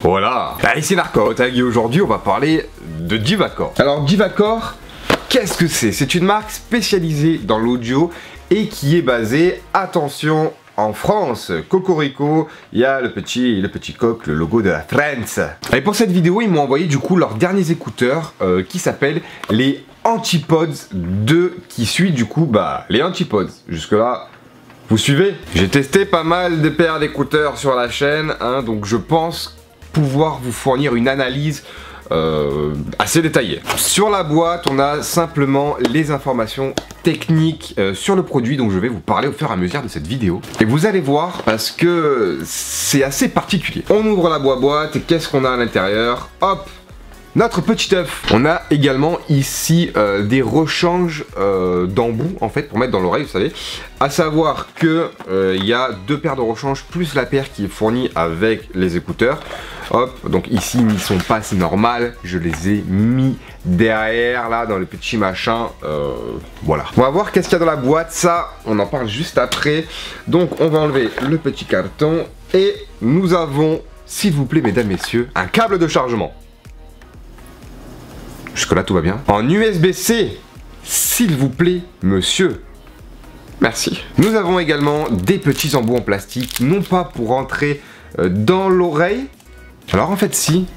Voilà, ici Narcote, et aujourd'hui on va parler de Divacor. Alors Divacor, qu'est-ce que c'est? C'est une marque spécialisée dans l'audio et qui est basée, attention, en France. Cocorico, il y a le petit coq, le logo de la France. Et pour cette vidéo, ils m'ont envoyé du coup leurs derniers écouteurs qui s'appellent les Antipods 2, qui suit du coup les Antipods. Jusque là, vous suivez? J'ai testé pas mal de paires d'écouteurs sur la chaîne, donc je pense pouvoir vous fournir une analyse assez détaillée. Sur la boîte, on a simplement les informations techniques sur le produit, dont je vais vous parler au fur et à mesure de cette vidéo. Et vous allez voir, parce que c'est assez particulier. On ouvre la boîte et qu'est-ce qu'on a à l'intérieur? Hop! Notre petit œuf. On a également ici des rechanges d'embouts en fait pour mettre dans l'oreille, vous savez. À savoir que il y a deux paires de rechanges plus la paire qui est fournie avec les écouteurs. Hop, donc ici ils sont pas, c'est normal. Je les ai mis derrière là dans le petit machin. Voilà. On va voir qu'est-ce qu'il y a dans la boîte. Ça, on en parle juste après. Donc on va enlever le petit carton et nous avons, s'il vous plaît, mesdames, messieurs, un câble de chargement. Jusque là tout va bien. En USB-C, s'il vous plaît, monsieur. Merci. Nous avons également des petits embouts en plastique, non pas pour rentrer dans l'oreille. Alors en fait si,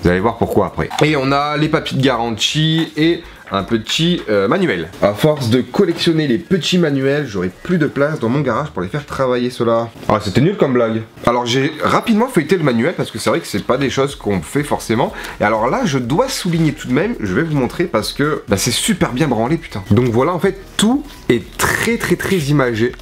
vous allez voir pourquoi après. Et on a les papiers de garantie et un petit manuel. À force de collectionner les petits manuels, j'aurai plus de place dans mon garage pour les faire travailler cela. Ah, c'était nul comme blague. Alors j'ai rapidement feuilleté le manuel parce que c'est vrai que c'est pas des choses qu'on fait forcément. Et alors là, je dois souligner tout de même, je vais vous montrer parce que c'est super bien branlé, putain. Donc voilà, en fait, tout est très imagé,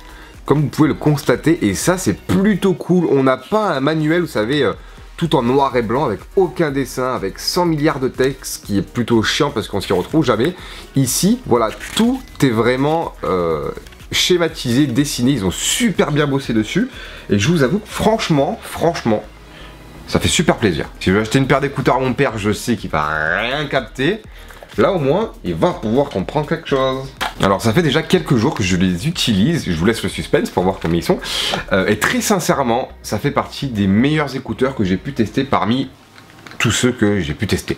comme vous pouvez le constater. Et ça, c'est plutôt cool. On n'a pas un manuel, vous savez, tout en noir et blanc avec aucun dessin, avec 100 milliards de textes, qui est plutôt chiant parce qu'on s'y retrouve jamais. Ici, voilà, tout est vraiment schématisé, dessiné, ils ont super bien bossé dessus. Et je vous avoue que franchement, ça fait super plaisir. Si je veux acheter une paire d'écouteurs à mon père, je sais qu'il va rien capter. Là au moins, il va pouvoir comprendre quelque chose. Alors ça fait déjà quelques jours que je les utilise, je vous laisse le suspense pour voir combien ils sont. Et très sincèrement, ça fait partie des meilleurs écouteurs que j'ai pu tester parmi tous ceux que j'ai pu tester.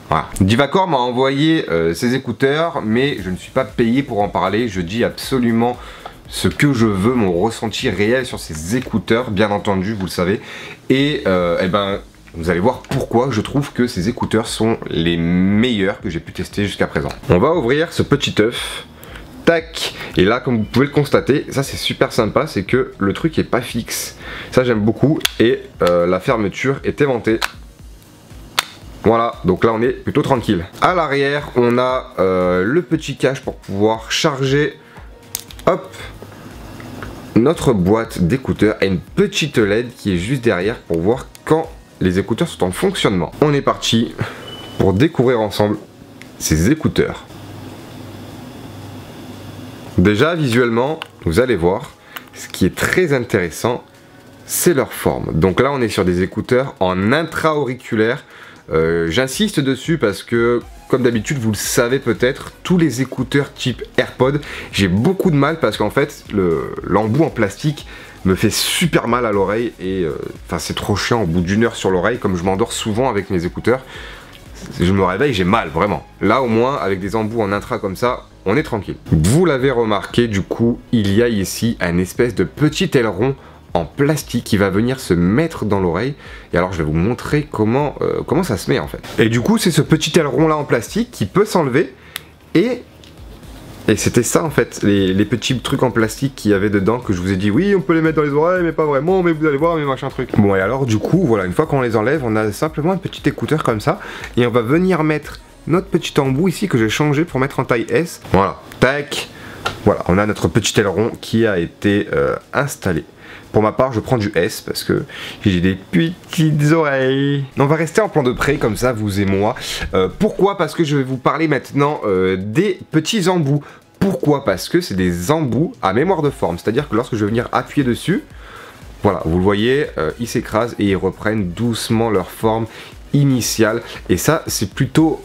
Voilà. Divacor m'a envoyé ces écouteurs, mais je ne suis pas payé pour en parler. Je dis absolument ce que je veux, mon ressenti réel sur ces écouteurs, bien entendu, vous le savez. Et vous allez voir pourquoi je trouve que ces écouteurs sont les meilleurs que j'ai pu tester jusqu'à présent. On va ouvrir ce petit œuf. Tac. Et là, comme vous pouvez le constater, ça c'est super sympa, c'est que le truc est pas fixe. Ça j'aime beaucoup. Et la fermeture est aimantée. Voilà, donc là on est plutôt tranquille. À l'arrière, on a le petit cache pour pouvoir charger, hop, notre boîte d'écouteurs et une petite LED qui est juste derrière pour voir quand les écouteurs sont en fonctionnement. On est parti pour découvrir ensemble ces écouteurs. Déjà visuellement, vous allez voir, ce qui est très intéressant, c'est leur forme. Donc là on est sur des écouteurs en intra-auriculaire. J'insiste dessus parce que, comme d'habitude, vous le savez peut-être, tous les écouteurs type AirPod, j'ai beaucoup de mal parce qu'en fait l'embout en plastique me fait super mal à l'oreille et c'est trop chiant au bout d'une heure sur l'oreille. Comme je m'endors souvent avec mes écouteurs, je me réveille, j'ai mal vraiment. Là au moins avec des embouts en intra comme ça, on est tranquille. Vous l'avez remarqué, du coup il y a ici un espèce de petit aileron en plastique qui va venir se mettre dans l'oreille. Et alors je vais vous montrer comment ça se met en fait. Et du coup c'est ce petit aileron là en plastique qui peut s'enlever et c'était ça en fait, les petits trucs en plastique qu'il y avait dedans que je vous ai dit oui on peut les mettre dans les oreilles mais pas vraiment, mais vous allez voir mais machin truc. Bon et alors du coup voilà, une fois qu'on les enlève, on a simplement un petit écouteur comme ça et on va venir mettre notre petit embout ici que j'ai changé pour mettre en taille S. Voilà, tac, voilà, on a notre petit aileron qui a été installé. Pour ma part, je prends du S parce que j'ai des petites oreilles. On va rester en plan de près comme ça, vous et moi. Pourquoi? Parce que je vais vous parler maintenant des petits embouts. Pourquoi? Parce que c'est des embouts à mémoire de forme. C'est-à-dire que lorsque je vais venir appuyer dessus, voilà, vous le voyez, ils s'écrasent et ils reprennent doucement leur forme initial, et ça c'est plutôt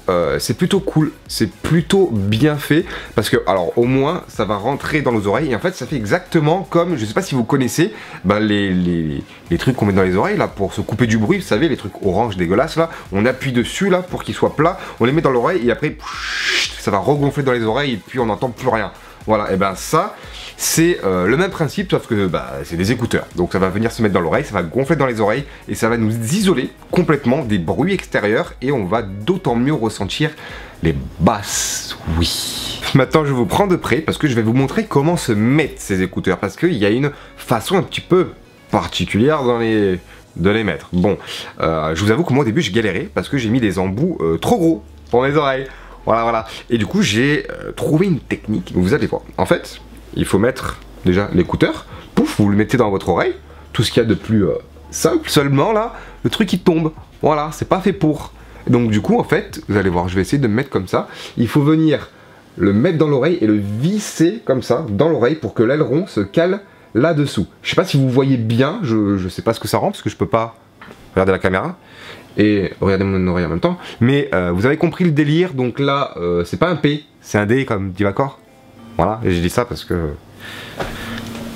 cool, c'est plutôt bien fait, parce que alors au moins ça va rentrer dans nos oreilles, et en fait ça fait exactement comme, je sais pas si vous connaissez les trucs qu'on met dans les oreilles là pour se couper du bruit, vous savez, les trucs orange dégueulasses là, on appuie dessus là pour qu'ils soient plats, on les met dans l'oreille et après ça va regonfler dans les oreilles et puis on n'entend plus rien. Voilà, et ben ça c'est le même principe, sauf que c'est des écouteurs. Donc ça va venir se mettre dans l'oreille, ça va gonfler dans les oreilles et ça va nous isoler complètement des bruits extérieurs et on va d'autant mieux ressentir les basses, oui. Maintenant je vous prends de près parce que je vais vous montrer comment se mettre ces écouteurs, parce qu'il y a une façon un petit peu particulière de les mettre. Bon, je vous avoue que moi au début j'ai galéré parce que j'ai mis des embouts trop gros pour mes oreilles. Voilà. Et du coup j'ai trouvé une technique, vous allez voir. En fait, il faut mettre déjà l'écouteur, pouf, vous le mettez dans votre oreille, tout ce qu'il y a de plus simple. Seulement là, le truc il tombe. Voilà, c'est pas fait pour. Donc du coup en fait, vous allez voir, je vais essayer de me mettre comme ça. Il faut venir le mettre dans l'oreille et le visser comme ça dans l'oreille pour que l'aileron se cale là-dessous. Je sais pas si vous voyez bien, je sais pas ce que ça rend parce que je peux pas regarder la caméra et regarder mon oreille en même temps. Mais vous avez compris le délire, donc là c'est pas un P, c'est un D comme dit Vacor. Voilà, et j'ai dit ça parce que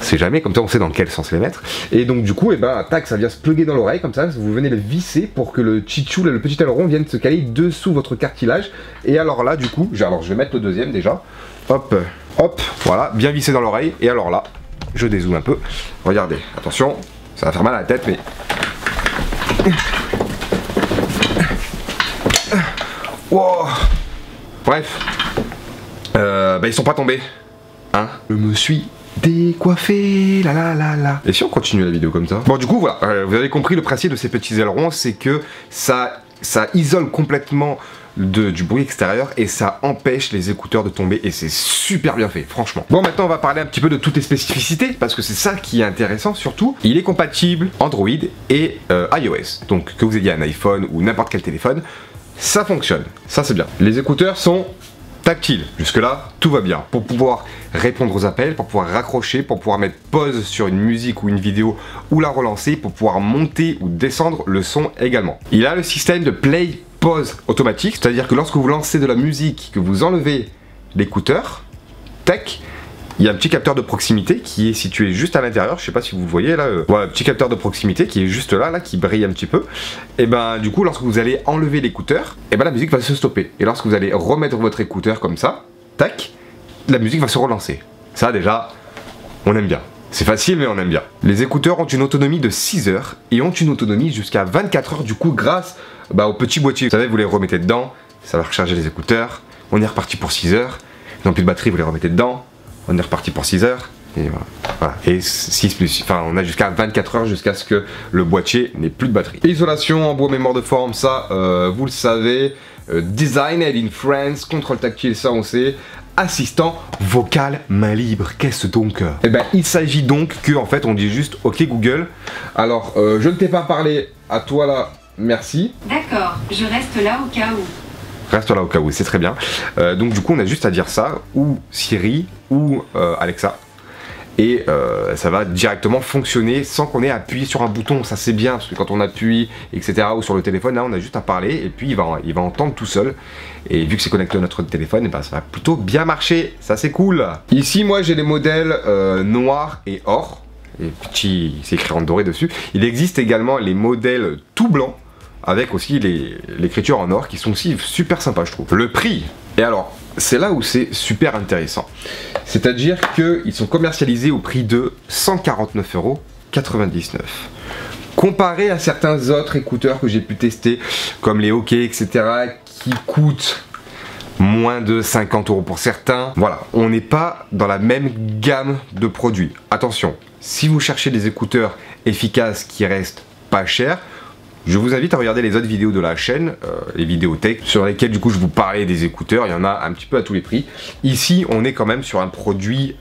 c'est jamais, comme ça on sait dans quel sens les mettre. Et donc du coup, tac, ça vient se plugger dans l'oreille comme ça, vous venez le visser pour que le chichou, le petit aileron vienne se caler dessous votre cartilage. Et alors là, du coup, je vais mettre le deuxième déjà. Hop, hop, voilà, bien vissé dans l'oreille. Et alors là, je dézoome un peu. Regardez, attention, ça va faire mal à la tête, mais... Wow. Bref. Ils sont pas tombés. Hein? Je me suis décoiffé, la. Et si on continue la vidéo comme ça? Bon, du coup, voilà, vous avez compris le principe de ces petits ailerons, c'est que ça isole complètement du bruit extérieur et ça empêche les écouteurs de tomber et c'est super bien fait, franchement. Bon, maintenant on va parler un petit peu de toutes les spécificités parce que c'est ça qui est intéressant surtout. Il est compatible Android et iOS, donc que vous ayez un iPhone ou n'importe quel téléphone, ça fonctionne, ça c'est bien. Les écouteurs sont tactile, jusque là tout va bien, pour pouvoir répondre aux appels, pour pouvoir raccrocher, pour pouvoir mettre pause sur une musique ou une vidéo ou la relancer, pour pouvoir monter ou descendre le son également. Il a le système de play pause automatique, c'est-à-dire que lorsque vous lancez de la musique, que vous enlevez l'écouteur, tac, il y a un petit capteur de proximité qui est situé juste à l'intérieur, je sais pas si vous le voyez là, voilà, petit capteur de proximité qui est juste là, qui brille un petit peu. Et du coup, lorsque vous allez enlever l'écouteur, la musique va se stopper. Et lorsque vous allez remettre votre écouteur comme ça, tac, la musique va se relancer. Ça déjà, on aime bien. C'est facile mais on aime bien. Les écouteurs ont une autonomie de 6 heures et ont une autonomie jusqu'à 24 heures du coup grâce au petit boîtier. Vous savez, vous les remettez dedans, ça va recharger les écouteurs, on est reparti pour 6 heures. Ils n'ont plus de batterie, vous les remettez dedans. On est reparti pour 6 heures, et voilà. Et 6 plus, on a jusqu'à 24 heures jusqu'à ce que le boîtier n'ait plus de batterie. Isolation en bois mémoire de forme, ça, vous le savez. Designed in France, contrôle tactile, ça on sait. Assistant vocal main libre, qu'est-ce donc? Il s'agit donc que, en fait, on dit juste OK Google. Alors, je ne t'ai pas parlé, à toi là, merci. D'accord, je reste là au cas où. Reste là au cas où, c'est très bien. Donc du coup on a juste à dire ça, ou Siri, ou Alexa, et ça va directement fonctionner sans qu'on ait appuyé sur un bouton. Ça c'est bien, parce que quand on appuie, etc., ou sur le téléphone, là on a juste à parler, et puis il va entendre tout seul. Et vu que c'est connecté à notre téléphone, ça va plutôt bien marcher, ça c'est cool. Ici moi j'ai les modèles noir et or, et petit, c'est écrit en doré dessus. Il existe également les modèles tout blancs, avec aussi l'écriture en or qui sont aussi super sympas je trouve. Le prix, et alors c'est là où c'est super intéressant, c'est à dire qu'ils sont commercialisés au prix de 149,99 €. Comparé à certains autres écouteurs que j'ai pu tester comme les OK etc qui coûtent moins de 50 € pour certains, voilà, on n'est pas dans la même gamme de produits. Attention, si vous cherchez des écouteurs efficaces qui restent pas chers, je vous invite à regarder les autres vidéos de la chaîne, les vidéos tech, sur lesquelles du coup je vous parlais des écouteurs, il y en a un petit peu à tous les prix. Ici on est quand même sur un produit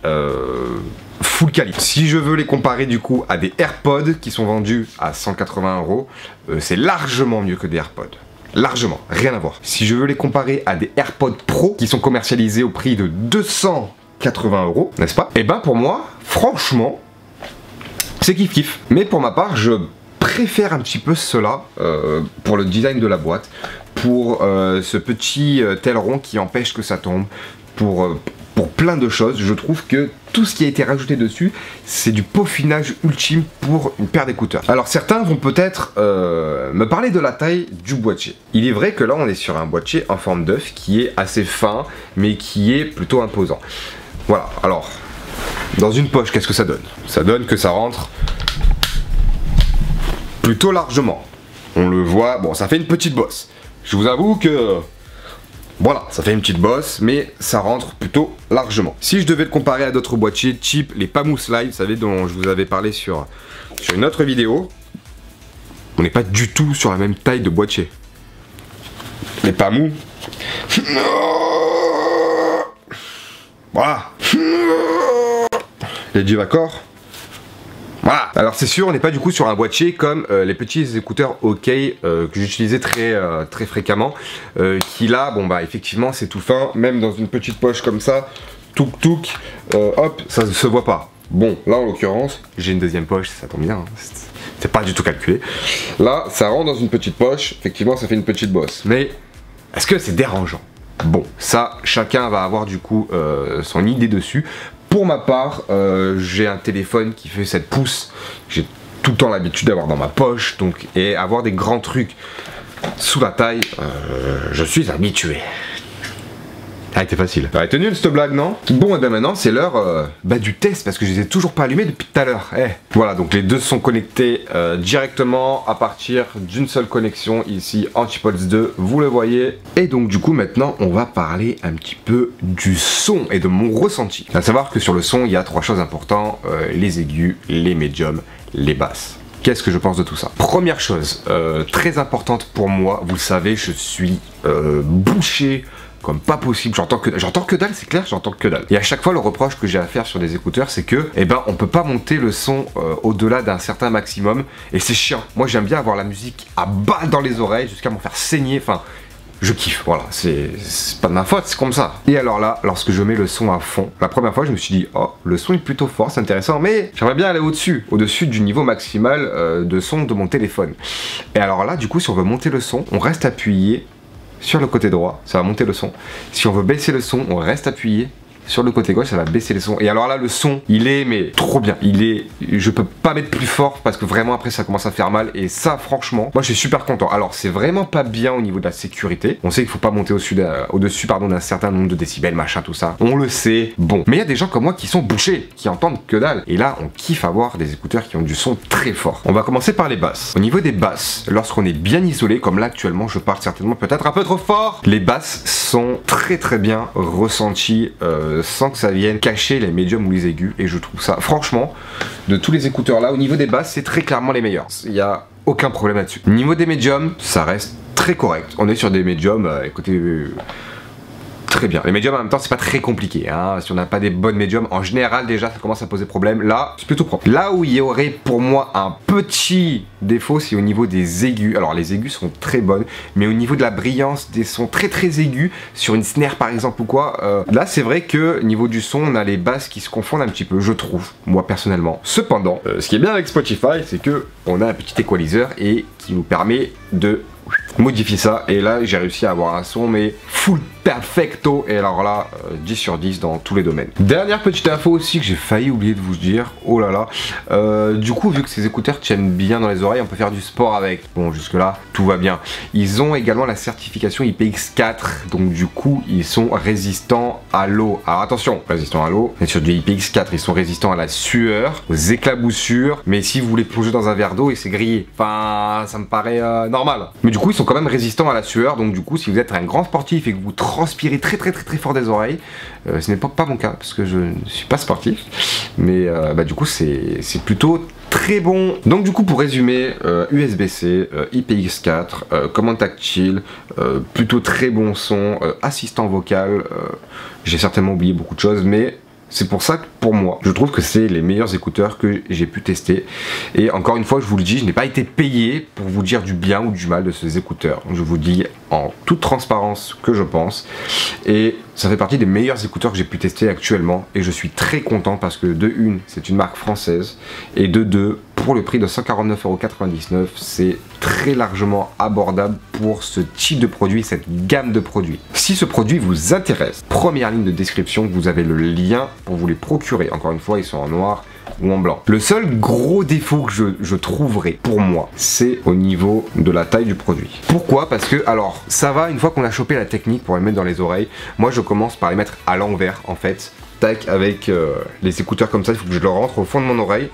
full qualité. Si je veux les comparer du coup à des AirPods qui sont vendus à 180 €, c'est largement mieux que des AirPods. Largement, rien à voir. Si je veux les comparer à des AirPods Pro qui sont commercialisés au prix de 280 €, n'est-ce pas? Et pour moi, franchement, c'est kiff kiff. Mais pour ma part, je préfère un petit peu cela pour le design de la boîte, pour ce petit aileron qui empêche que ça tombe, pour plein de choses. Je trouve que tout ce qui a été rajouté dessus, c'est du peaufinage ultime pour une paire d'écouteurs. Alors certains vont peut-être me parler de la taille du boîtier. Il est vrai que là on est sur un boîtier en forme d'œuf qui est assez fin, mais qui est plutôt imposant. Voilà, alors dans une poche, qu'est-ce que ça donne? Ça donne que ça rentre plutôt largement. On le voit, bon, ça fait une petite bosse. Je vous avoue que voilà, ça fait une petite bosse, mais ça rentre plutôt largement. Si je devais le comparer à d'autres boîtiers type les Pamous Live, vous savez, dont je vous avais parlé sur une autre vidéo, on n'est pas du tout sur la même taille de boîtier. Les Pamous, voilà. Les Divacor, voilà. Alors c'est sûr, on n'est pas du coup sur un boîtier comme les petits écouteurs OK que j'utilisais très fréquemment, qui là, bon bah effectivement c'est tout fin, même dans une petite poche comme ça, touk touk, hop, ça ne se voit pas. Bon, là en l'occurrence, j'ai une deuxième poche, ça tombe bien, hein. C'est pas du tout calculé. Là, ça rentre dans une petite poche, effectivement ça fait une petite bosse. Mais est-ce que c'est dérangeant? Bon, ça, chacun va avoir du coup son idée dessus. Pour ma part, j'ai un téléphone qui fait 7 pouces. J'ai tout le temps l'habitude d'avoir dans ma poche, donc, et avoir des grands trucs sous la taille, je suis habitué. Ah, c'était facile. Ça a été nul cette blague, non? Bon, et bien maintenant c'est l'heure du test, parce que je les ai toujours pas allumés depuis tout à l'heure. Voilà, donc les deux sont connectés directement à partir d'une seule connexion ici, Antipods 2, vous le voyez. Et donc du coup maintenant on va parler un petit peu du son et de mon ressenti. À savoir que sur le son il y a 3 choses importantes, les aigus, les médiums, les basses. Qu'est-ce que je pense de tout ça? Première chose, très importante pour moi, vous le savez, je suis bouché comme pas possible, j'entends que dalle, c'est clair, j'entends que dalle. Et à chaque fois le reproche que j'ai à faire sur des écouteurs, c'est que on peut pas monter le son au-delà d'un certain maximum, et c'est chiant. Moi j'aime bien avoir la musique à balle dans les oreilles jusqu'à m'en faire saigner, enfin je kiffe, voilà, c'est pas de ma faute, c'est comme ça. Et alors là, lorsque je mets le son à fond, la première fois je me suis dit, oh, le son est plutôt fort, c'est intéressant, mais j'aimerais bien aller au-dessus du niveau maximal de son de mon téléphone. Et alors là, du coup, si on veut monter le son, on reste appuyé sur le côté droit, ça va monter le son. Si on veut baisser le son, on reste appuyé sur le côté gauche, ça va baisser le son. Et alors là, le son, il est mais trop bien. Je peux pas mettre plus fort parce que vraiment après ça commence à faire mal. Et ça, franchement, moi je suis super content. Alors c'est vraiment pas bien au niveau de la sécurité. On sait qu'il faut pas monter au-dessus d'un certain nombre de décibels, machin, tout ça. On le sait. Bon, mais il y a des gens comme moi qui sont bouchés, qui entendent que dalle. Et là, on kiffe avoir des écouteurs qui ont du son très fort. On va commencer par les basses. Au niveau des basses, lorsqu'on est bien isolé, comme là actuellement, je parle certainement peut-être un peu trop fort. Les basses sont très bien ressenties. Sans que ça vienne cacher les médiums ou les aigus, et je trouve ça, franchement, de tous les écouteurs là, au niveau des basses, c'est très clairement les meilleurs. Il n'y a aucun problème là-dessus. Au niveau des médiums, ça reste très correct. On est sur des médiums, écoutez, très bien. Les médiums en même temps c'est pas très compliqué, hein. Si on n'a pas des bonnes médiums, en général déjà ça commence à poser problème. Là c'est plutôt propre. Là où il y aurait pour moi un petit défaut, c'est au niveau des aigus. Alors les aigus sont très bonnes, mais au niveau de la brillance des sons très aigus, sur une snare par exemple ou quoi, là c'est vrai que au niveau du son on a les basses qui se confondent un petit peu, je trouve, moi personnellement. Cependant, ce qui est bien avec Spotify, c'est que on a un petit équaliseur et qui nous permet de modifier ça, et là j'ai réussi à avoir un son mais full perfecto, et alors là 10 sur 10 dans tous les domaines. Dernière petite info aussi que j'ai failli oublier de vous dire, oh là là, du coup vu que ces écouteurs tiennent bien dans les oreilles, on peut faire du sport avec. Bon, jusque là tout va bien. Ils ont également la certification IPX4, donc du coup ils sont résistants à l'eau. Alors attention, résistants à l'eau, et sur du IPX4 ils sont résistants à la sueur, aux éclaboussures, mais si vous voulez plonger dans un verre d'eau et c'est grillé, enfin ça me paraît normal. Mais du coup ils sont quand même résistants à la sueur, donc du coup si vous êtes un grand sportif et que vous transpirez très fort des oreilles, ce n'est pas mon cas parce que je ne suis pas sportif, mais du coup c'est plutôt très bon. Donc du coup pour résumer, USB-C, IPX4, commande tactile, plutôt très bon son, assistant vocal, j'ai certainement oublié beaucoup de choses, mais c'est pour ça que pour moi, je trouve que c'est les meilleurs écouteurs que j'ai pu tester. Et encore une fois, je vous le dis, je n'ai pas été payé pour vous dire du bien ou du mal de ces écouteurs. Donc je vous dis en toute transparence que je pense. Et ça fait partie des meilleurs écouteurs que j'ai pu tester actuellement. Et je suis très content parce que de une, c'est une marque française. Et de deux, pour le prix de 149,99 €, c'est très largement abordable pour ce type de produit, cette gamme de produits. Si ce produit vous intéresse, première ligne de description, vous avez le lien pour vous les procurer. Encore une fois, ils sont en noir ou en blanc. Le seul gros défaut que je trouverais pour moi, c'est au niveau de la taille du produit. Pourquoi? Parce que, alors, ça va, une fois qu'on a chopé la technique pour les mettre dans les oreilles, moi je commence par les mettre à l'envers en fait. Tac, avec les écouteurs comme ça, il faut que je le rentre au fond de mon oreille.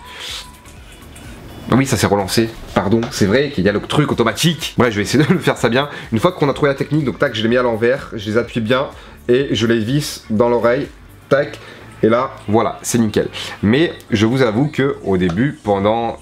Oui, ça s'est relancé, pardon, c'est vrai qu'il y a le truc automatique. Bref, je vais essayer de le faire ça bien. Une fois qu'on a trouvé la technique, donc tac, je les mets à l'envers, je les appuie bien et je les visse dans l'oreille, tac. Et là, voilà, c'est nickel. Mais je vous avoue que au début, pendant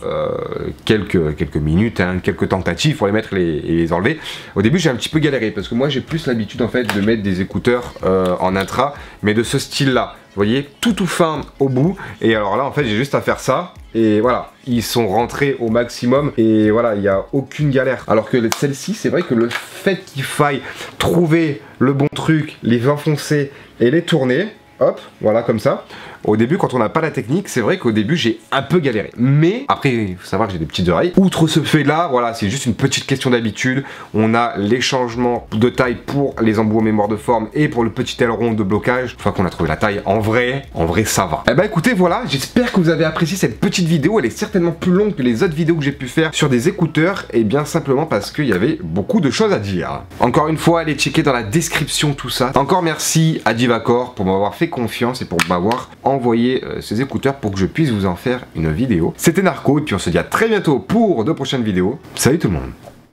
quelques minutes, hein, quelques tentatives pour les mettre et les enlever, au début j'ai un petit peu galéré parce que moi j'ai plus l'habitude en fait de mettre des écouteurs en intra, mais de ce style-là. Vous voyez, tout fin au bout. Et alors là, en fait, j'ai juste à faire ça. Et voilà, ils sont rentrés au maximum. Et voilà, il n'y a aucune galère. Alors que celle-ci, c'est vrai que le fait qu'il faille trouver le bon truc, les enfoncer et les tourner, hop, voilà, comme ça. Au début, quand on n'a pas la technique, c'est vrai qu'au début, j'ai un peu galéré. Mais après, il faut savoir que j'ai des petites oreilles. Outre ce fait-là, voilà, c'est juste une petite question d'habitude. On a les changements de taille pour les embouts en mémoire de forme et pour le petit aileron de blocage. Une fois qu'on a trouvé la taille, en vrai, ça va. Eh ben écoutez, voilà, j'espère que vous avez apprécié cette petite vidéo. Elle est certainement plus longue que les autres vidéos que j'ai pu faire sur des écouteurs. Et bien simplement parce qu'il y avait beaucoup de choses à dire. Encore une fois, allez checker dans la description tout ça. Encore merci à Divacor pour m'avoir fait confiance et pour m'avoir envoyer ces écouteurs pour que je puisse vous en faire une vidéo. C'était Narco et puis on se dit à très bientôt pour de prochaines vidéos. Salut tout le monde.